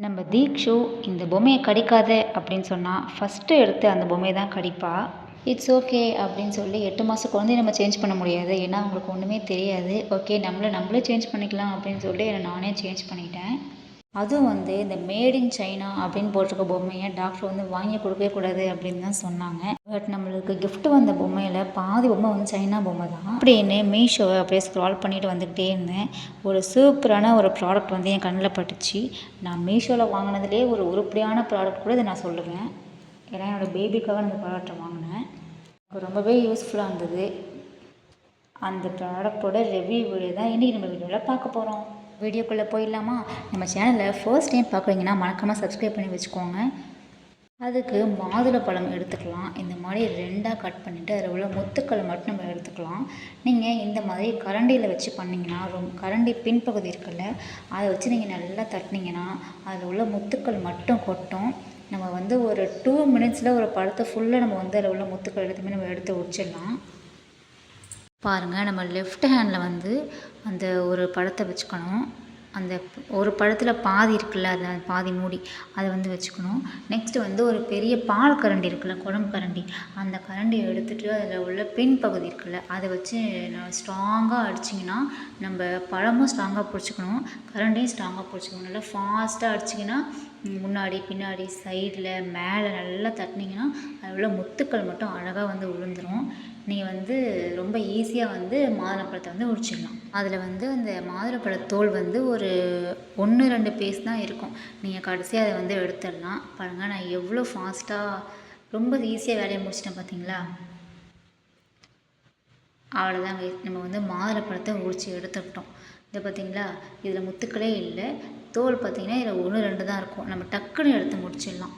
நம்ம தீக்ஷு இந்த பொம்மையை கடிக்காத அப்படின்னு சொன்னால் ஃபஸ்ட்டு எடுத்து அந்த பொம்மையை தான் கடிப்பா. இட்ஸ் ஓகே அப்படின்னு சொல்லி 8 மாத குழந்தைய நம்ம சேஞ்ச் பண்ண முடியாது. ஏன்னா அவங்களுக்கு ஒன்றுமே தெரியாது. ஓகே நம்மளே சேஞ்ச் பண்ணிக்கலாம் அப்படின்னு சொல்லி என்னை நானே சேஞ்ச் பண்ணிட்டேன். அதுவும் இந்த மேட் இன் சைனா அப்படின்னு போட்டிருக்க பொம்மையை டாக்டர் வாங்கி கொடுக்கவே கூடாது அப்படின்னு தான் சொன்னாங்க. பட் நம்மளுக்கு gift வந்த பொம்மையில் பாதி பொம்மை சைனா பொம்மை தான் அப்படின்னு மீஷோவை அப்படியே ஸ்க்ரால் பண்ணிட்டு வந்துக்கிட்டே இருந்தேன். ஒரு சூப்பரான ஒரு ப்ராடக்ட் என் கண்ணில் பட்டுச்சு. நான் மீஷோவில் வாங்கினதுலேயே ஒரு உருப்படியான ப்ராடக்ட் கூட இதை நான் சொல்லுவேன். ஏன்னா என்னோடய பேபிக்காக அந்த ப்ராடக்டை வாங்கினேன். எனக்கு ரொம்பவே யூஸ்ஃபுல்லாக இருந்தது. அந்த ப்ராடக்டோட ரிவ்யூ வீடியோ தான் இன்றைக்கி நம்ம வீடியோவில் பார்க்க போகிறோம். வீடியோக்குள்ளே போயிடலாமா? நம்ம சேனலில் ஃபர்ஸ்ட் டைம் பார்க்குறீங்கன்னா மறக்காமல் சப்ஸ்கிரைப் பண்ணி வச்சுக்கோங்க. அதுக்கு மாதுளப்பழம் எடுத்துக்கலாம். இந்த மாதிரி 2ஆக கட் பண்ணிவிட்டு அதில் உள்ள முத்துக்கள் மட்டும் நம்ம எடுத்துக்கலாம். நீங்கள் இந்த மாதிரி கரண்டியில் வச்சு பண்ணிங்கன்னா கரண்டி பின்பகுதி இருக்குல்ல, அதை வச்சு நீங்கள் நல்லா தட்டினீங்கன்னா அதில் உள்ள முத்துக்கள் மட்டும் கொட்டும். நம்ம ஒரு 2 மினிட்ஸில் ஒரு பழத்தை ஃபுல்லாக நம்ம அதில் உள்ள முத்துக்கள் எடுத்துமே நம்ம எடுத்து உடிச்சிடலாம். பாருங்கள், நம்ம லெஃப்ட் ஹேண்டில் அந்த ஒரு பழத்தை வச்சுக்கணும். அந்த ஒரு பழத்தில் பாதி இருக்குல்ல, அந்த பாதி மூடி அதை வச்சுக்கணும். நெக்ஸ்ட்டு ஒரு பெரிய பால் கரண்டி இருக்குல்ல, குழம்பு கரண்டி, அந்த கரண்டியை எடுத்துகிட்டு அதில் உள்ள பின்பகுதி இருக்குல்ல, அதை வச்சு ஸ்ட்ராங்காக அடிச்சிங்கன்னா நம்ம பழமும் ஸ்ட்ராங்காக பிடிச்சிக்கணும், கரண்டியும் ஸ்ட்ராங்காக பிடிச்சிக்கணும். நல்லா ஃபாஸ்ட்டாக அடிச்சிங்கன்னா முன்னாடி பின்னாடி சைடில் மேலே நல்லா தட்டினீங்கன்னா அதில் உள்ள முத்துக்கள் மட்டும் அழகாக விழுந்துடும். நீங்கள் ரொம்ப ஈஸியாக மாதுளப்பழத்தை உரிச்சிடலாம். அதில் அந்த மாதுளப்பழத்தோல் ஒரு 1-2 பீஸ் தான் இருக்கும். நீங்கள் கடைசியாக அதை எடுத்துடலாம். பாருங்கள், நான் எவ்வளோ ஃபாஸ்ட்டாக ரொம்ப ஈஸியாக வேலையை முடிச்சிட்டேன் பார்த்தீங்களா? அவ்வளோதாங்க. நம்ம மாதுளப்பழத்தை உரித்து எடுத்துக்கிட்டோம். இதை பார்த்தீங்களா, இதில் முத்துக்களே இல்லை. தோல் பார்த்திங்கன்னா இதில் 1-2 தான் இருக்கும். நம்ம டக்குன்னு எடுத்து முடிச்சிடலாம்.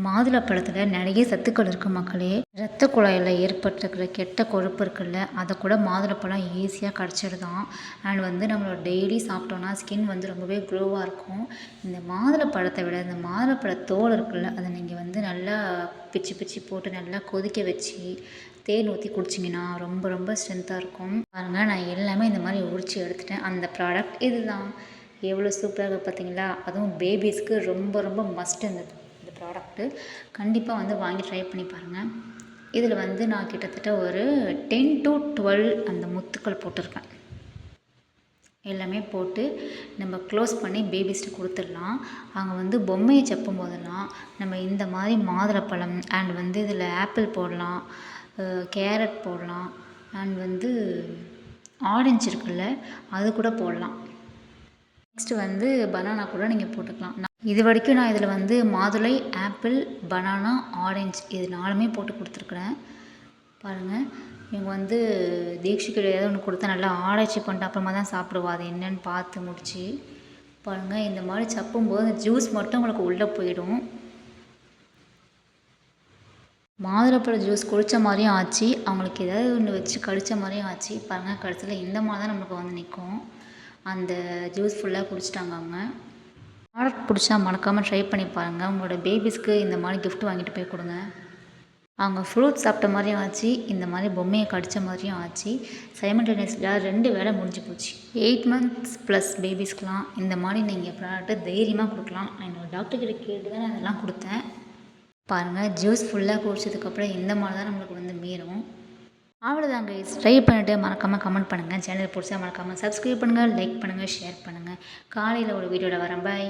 மாதுளப்பழத்தில் நிறைய சத்துக்கள் இருக்குது மக்களே. இரத்த குழாயில் ஏற்பட்டிருக்கிற கெட்ட கொழுப்பு இருக்குல்ல, அதை கூட மாதுளப்பழம் ஈஸியாக கரைச்சிடுதான். அண்ட் நம்மளோட டெய்லி சாப்பிட்டோன்னா ஸ்கின் ரொம்பவே க்ளோவாக இருக்கும். இந்த மாதுளப்பழத்தை விட இந்த மாதுளப்பழ தோல் இருக்குல்ல, அதை நீங்கள் நல்லா பிச்சு பிச்சு போட்டு நல்லா கொதிக்க வச்சு தேன் ஊற்றி குடிச்சிங்கன்னா ரொம்ப ரொம்ப ஸ்ட்ரென்த்தாக இருக்கும். பாருங்கள், நான் எல்லாமே இந்த மாதிரி உரித்து எடுத்துட்டேன். அந்த ப்ராடக்ட் இது தான். எவ்வளோ சூப்பராக பார்த்தீங்களா? அதுவும் பேபிஸ்க்கு ரொம்ப ரொம்ப மஸ்ட் இந்த ப்ராடக்ட்டு. கண்டிப்பாக வாங்கி ட்ரை பண்ணி பாருங்கள். இதில் நான் கிட்டத்தட்ட ஒரு 10 to 12 அந்த முத்துக்கள் போட்டிருக்கேன். எல்லாமே போட்டு நம்ம க்ளோஸ் பண்ணி பேபிஸ்ட்டு கொடுத்துடலாம். அவங்க பொம்மையை சப்பும் போதெல்லாம் நம்ம இந்த மாதிரி மாதுளப்பழம் அண்ட் இதில் ஆப்பிள் போடலாம், கேரட் போடலாம், அண்ட் ஆரஞ்சு இருக்குல்ல, அது கூட போடலாம். நெக்ஸ்ட்டு பனானா கூட நீங்கள் போட்டுக்கலாம். இது வரைக்கும் நான் இதில் மாதுளை, ஆப்பிள், பனானா, ஆரஞ்சு இது 4மே போட்டு கொடுத்துருக்குறேன். பாருங்கள், இவங்க தீக்ஷுக்கு ஏதாவது ஒன்று கொடுத்தா நல்லா ஆராய்ச்சி பண்ணிட்டு அப்புறமா தான் சாப்பிடுவா. அது என்னென்னு பார்த்து முடிச்சு பாருங்கள். இந்த மாதிரி சப்பும்போது அந்த ஜூஸ் மட்டும் உங்களுக்கு உள்ளே போயிடும். மாதுளப்பழ ஜூஸ் குடித்த மாதிரியும் ஆச்சு, அவங்களுக்கு ஏதாவது ஒன்று வச்சு கடித்த மாதிரியும் ஆச்சு. பாருங்கள், கடைசியில் இந்த மாதிரி தான் நம்மளுக்கு நிற்கும். அந்த ஜூஸ் ஃபுல்லாக குடிச்சிட்டாங்க அவங்க. ப்ராடக்ட் பிடிச்சா மறக்காமல் ட்ரை பண்ணி பாருங்கள். உங்களோட பேபிஸ்க்கு இந்த மாதிரி கிஃப்ட் வாங்கிட்டு போய் கொடுங்க. அவங்க ஃப்ரூட்ஸ் சாப்பிட்ட மாதிரியும் ஆச்சு, இந்த மாதிரி பொம்மையை கடித்த மாதிரியும் ஆச்சு. சைமல்டேனியஸில் 2 வேலை முடிஞ்சு போச்சு. 8 months ப்ளஸ் பேபிஸ்க்கெலாம் இந்த மாதிரி நீங்கள் ப்ராடக்ட்டை தைரியமாக கொடுக்கலாம். நான் என்னோடய டாக்டர்கிட்ட கேட்டு தான் நான் இதெல்லாம் கொடுத்தேன். பாருங்கள், ஜூஸ் ஃபுல்லாக குடிச்சதுக்கப்புறம் இந்த மாதிரி தான் நம்மளுக்கு மீறும். அவ்வளோதாங்க. ட்ரை பண்ணிவிட்டு மறக்காமல் கமெண்ட் பண்ணுங்கள். சேனல் பிடிச்சா மறக்காமல் சப்ஸ்கிரைப் பண்ணுங்கள், லைக் பண்ணுங்கள், ஷேர் பண்ணுங்கள். காலையில் ஒரு வீடியோவில் வரேன். பாய்.